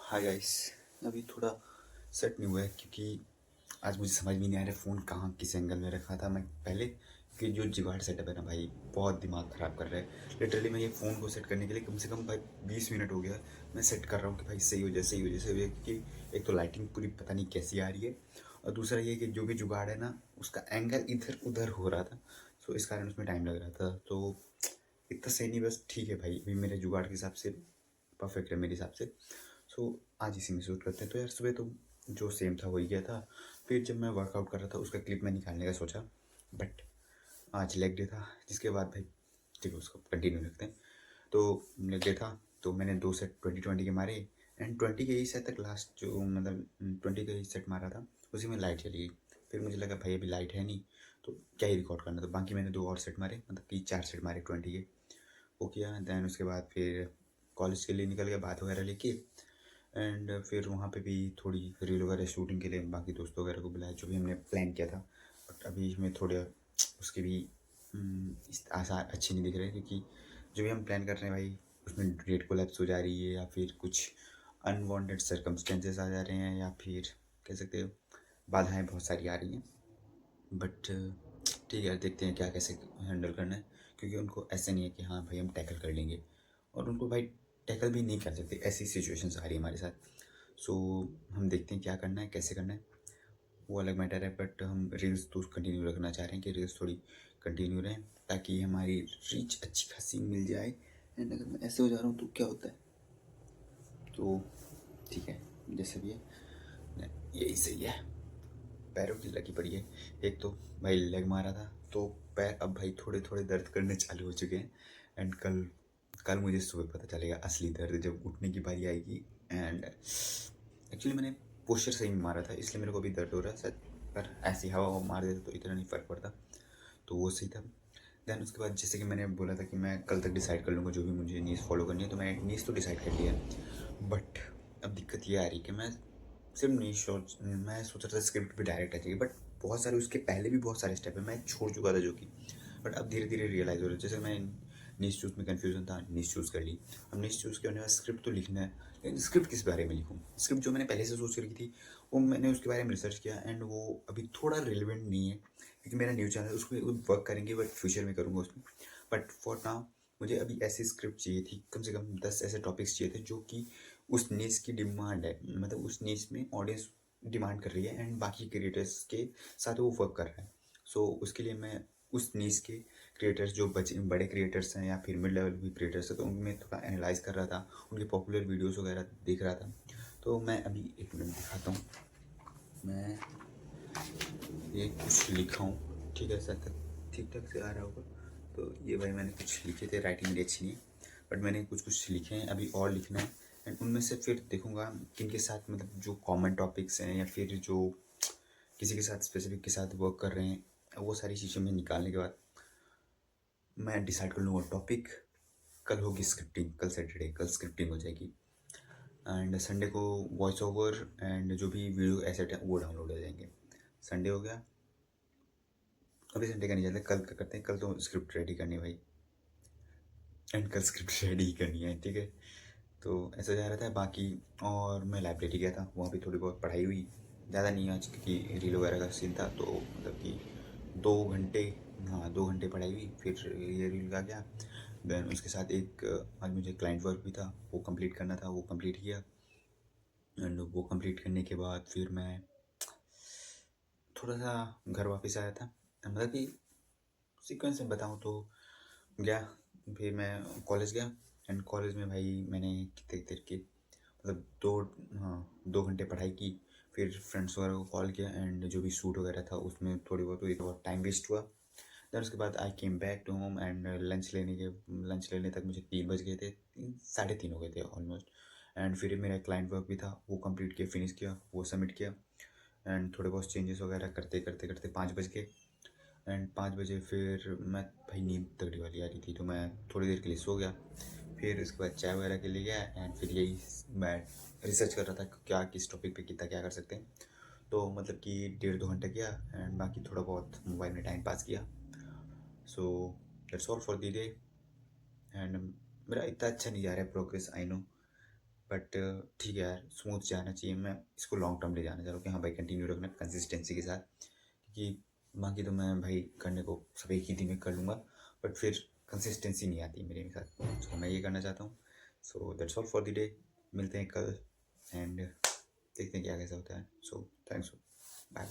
Hi guys. अभी थोड़ा set नहीं हुआ है क्योंकि आज मुझे समझ में नहीं आ रहा फ़ोन कहाँ किस एंगल में रखा था मैं पहले, कि जो जुगाड़ सेटअप है ना भाई बहुत दिमाग ख़राब कर रहा है। लिटरली मैं ये फ़ोन को सेट करने के लिए कम से कम भाई 20 मिनट हो गया। मैं सेट कर रहा हूँ कि भाई सही हो जाए सही हो जाए सही हो जाए, क्योंकि एक तो लाइटिंग पूरी पता नहीं कैसी आ रही है, और दूसरा ये कि जो भी जुगाड़ है ना उसका एंगल इधर उधर हो रहा था। सो इस कारण उसमें टाइम लग रहा था। तो इतना सही नहीं, बस ठीक है भाई, अभी मेरे जुगाड़ के हिसाब से परफेक्ट है मेरे हिसाब से। सो आज इसी में शूट करते हैं। तो यार सुबह तो जो सेम था वही गया था। फिर जब मैं वर्कआउट कर रहा था उसका क्लिप मैं निकालने का सोचा, बट आज लेग डे था, जिसके बाद भाई ठीक है उसको कंटिन्यू रखते हैं। तो लेग डे था तो मैंने 2 सेट 20-20 के मारे, एंड 20 के ही सेट तक लास्ट जो मतलब 20 का ही सेट मारा था उसी में लाइट चली गई। फिर मुझे लगा भाई अभी लाइट है नहीं तो क्या ही रिकॉर्ड करना, तो बाकी मैंने 2 और सेट मारे, मतलब कि 4 सेट मारे 20 के। वो किया, दैन उसके बाद फिर कॉलेज के लिए निकल गया बात वगैरह लेके। एंड फिर वहाँ पे भी थोड़ी रील वगैरह शूटिंग के लिए बाकी दोस्तों वगैरह को बुलाया जो भी हमने प्लान किया था। बट अभी हमें थोड़ा उसके भी आसार अच्छे नहीं दिख रहे, क्योंकि जो भी हम प्लान कर रहे हैं भाई उसमें डेट कोलैप्स हो जा रही है, या फिर कुछ अनवांटेड सर्कमस्टेंसेस आ जा रहे हैं, या फिर कह सकते हो बाधाएं बहुत सारी आ रही हैं। बट ठीक है, देखते हैं क्या कैसे हैंडल करना है, क्योंकि उनको ऐसे नहीं है कि हाँ भाई हम टैकल कर लेंगे, और उनको भाई टैकल भी नहीं कर सकते, ऐसी सिचुएशंस आ रही है हमारे साथ। सो हम देखते हैं क्या करना है कैसे करना है, वो अलग मैटर है। बट हम रील्स तो कंटिन्यू रखना चाह रहे हैं कि रील्स थोड़ी कंटिन्यू रहें ताकि हमारी रीच अच्छी खासी मिल जाए। एंड अगर मैं ऐसे हो जा रहा हूँ तो क्या होता है, तो ठीक है जैसे भी है यही सही है। पैरों की लगी पड़ी है। एक तो भाई लेग मारा था तो पैर अब भाई थोड़े थोड़े दर्द करने चालू हो चुके हैं। एंड कल कल मुझे सुबह पता चलेगा असली दर्द जब उठने की बारी आएगी। एंड एक्चुअली मैंने पोस्चर सही में मारा था इसलिए मेरे को अभी दर्द हो रहा है शायद, पर ऐसी हवा वो मार देता तो इतना नहीं फ़र्क पड़ता, तो वो सही था। दैन उसके बाद जैसे कि मैंने बोला था कि मैं कल तक डिसाइड कर लूँगा जो भी मुझे नीज फॉलो करनी है, तो मैंने नीज तो डिसाइड कर लिया है। बट अब दिक्कत ये आ रही है कि मैं सिर्फ नीज सोच मैं सोच रहा था स्क्रिप्ट पे डायरेक्ट आ जाएगी, बट बहुत सारे उसके पहले भी बहुत सारे स्टेप है मैं छोड़ चुका था जो कि, बट अब धीरे धीरे रियलाइज़ हो रहा है। जैसे मैं नीज चूज़ में कन्फ्यूजन था, नीज चूज़ कर ली। अब नीज चूज़ के होने बाद स्क्रिप्ट तो लिखना है, लेकिन स्क्रिप्ट किस बारे में लिखूँ। स्क्रिप्ट जो मैंने पहले से सोच रखी थी वो मैंने उसके बारे में रिसर्च किया, एंड वो अभी थोड़ा रिलेवेंट नहीं है क्योंकि मेरा न्यू चैनल उसमें वर्क करेंगे, बट फ्यूचर में करूँगा उसमें। बट फॉर नाउ मुझे अभी ऐसी स्क्रिप्ट चाहिए थी, कम से कम 10 ऐसे टॉपिक्स चाहिए थे जो कि उस नीश की डिमांड है, मतलब उस नीश में ऑडियंस डिमांड कर रही है एंड बाकी क्रिएटर्स के साथ वो वर्क कर रहा है। सो उसके लिए मैं उस नीश के क्रिएटर्स जो बचे बड़े क्रिएटर्स हैं या फिर मिड लेवल भी क्रिएटर्स हैं तो उनमें थोड़ा एनालाइज कर रहा था, उनके पॉपुलर वीडियोस वगैरह देख रहा था। तो मैं अभी एक मिनट दिखाता हूँ, मैं ये कुछ लिखा हूँ, ठीक है शायद तक ठीक ठाक से आ रहा होगा। तो ये भाई मैंने कुछ लिखे थे, राइटिंग मेरी अच्छी नहीं है बट मैंने कुछ कुछ लिखे हैं, अभी और लिखना है। एंड उनमें से फिर देखूँगा किन के साथ, मतलब जो कॉमन टॉपिक्स हैं या फिर जो किसी के साथ स्पेसिफिक के साथ वर्क कर रहे हैं, वो सारी चीज़ें में निकालने के बाद मैं डिसाइड कर लूँगा टॉपिक। कल होगी स्क्रिप्टिंग, कल सैटरडे, कल स्क्रिप्टिंग हो जाएगी। एंड संडे को वॉइस ओवर एंड जो भी वीडियो एसेट है वो डाउनलोड हो जाएंगे। संडे हो गया, अभी संडे का नहीं चलता, कल का करते हैं। कल तो स्क्रिप्ट रेडी करनी है भाई, एंड कल स्क्रिप्ट रेडी ही करनी है, ठीक है। तो ऐसा जा रहा था बाकी। और मैं लाइब्रेरी गया था, वहाँ भी थोड़ी बहुत पढ़ाई हुई, ज़्यादा नहीं आज क्योंकि रील वगैरह का सीन था, तो मतलब कि 2 घंटे, हाँ 2 घंटे पढ़ाई हुई, फिर ये रील का गया। देन उसके साथ एक आज मुझे क्लाइंट वर्क भी था वो कंप्लीट करना था, वो कंप्लीट किया। एंड वो कंप्लीट करने के बाद फिर मैं थोड़ा सा घर वापस आया था, मतलब कि सीक्वेंस में बताऊँ तो गया, फिर मैं कॉलेज गया। एंड कॉलेज में भाई मैंने कितने देर की, मतलब हाँ 2 घंटे पढ़ाई की। फिर फ्रेंड्स वगैरह को कॉल किया एंड जो भी शूट वगैरह था उसमें थोड़ी बहुत हुई, तो बहुत टाइम वेस्ट हुआ। देन उसके बाद I came back to home and lunch लेने तक मुझे 3 बज गए थे, 3 साढ़े 3 हो गए थे ऑलमोस्ट। एंड फिर मेरा क्लाइंट वर्क भी था वो कंप्लीट किया, फिनिश किया, वो सबमिट किया। एंड थोड़े बहुत चेंजेस वगैरह करते करते करते 5 बज गए। एंड 5 बजे फिर मैं भाई नींद तगड़ी वाली आ रही थी तो मैं थोड़ी देर के लिए सो गया। फिर उसके बाद चाय वगैरह के लिए गया एंड फिर यही मैं रिसर्च कर रहा था कि क्या किस टॉपिक पे कितना क्या कर सकते हैं। तो मतलब कि 1.5-2 घंटे किया एंड बाकी थोड़ा बहुत मोबाइल में टाइम पास किया। So that's all for the day. And मेरा इतना अच्छा नहीं जा रहा है प्रोग्रेस, आई नो, बट ठीक है यार, स्मूथ जाना चाहिए। मैं इसको लॉन्ग टर्म ले जाना चाह रहा हूँ कि हाँ भाई कंटिन्यू रखना कंसिस्टेंसी के साथ, क्योंकि बाकी तो मैं भाई करने को सब एक ही दिन में कर लूँगा, बट फिर कंसिस्टेंसी नहीं आती मेरे साथ। सो मैं ये करना चाहता हूँ। So that's all for the day. मिलते हैं कल एंड देखते हैं क्या कैसा होता है। So thanks, bye.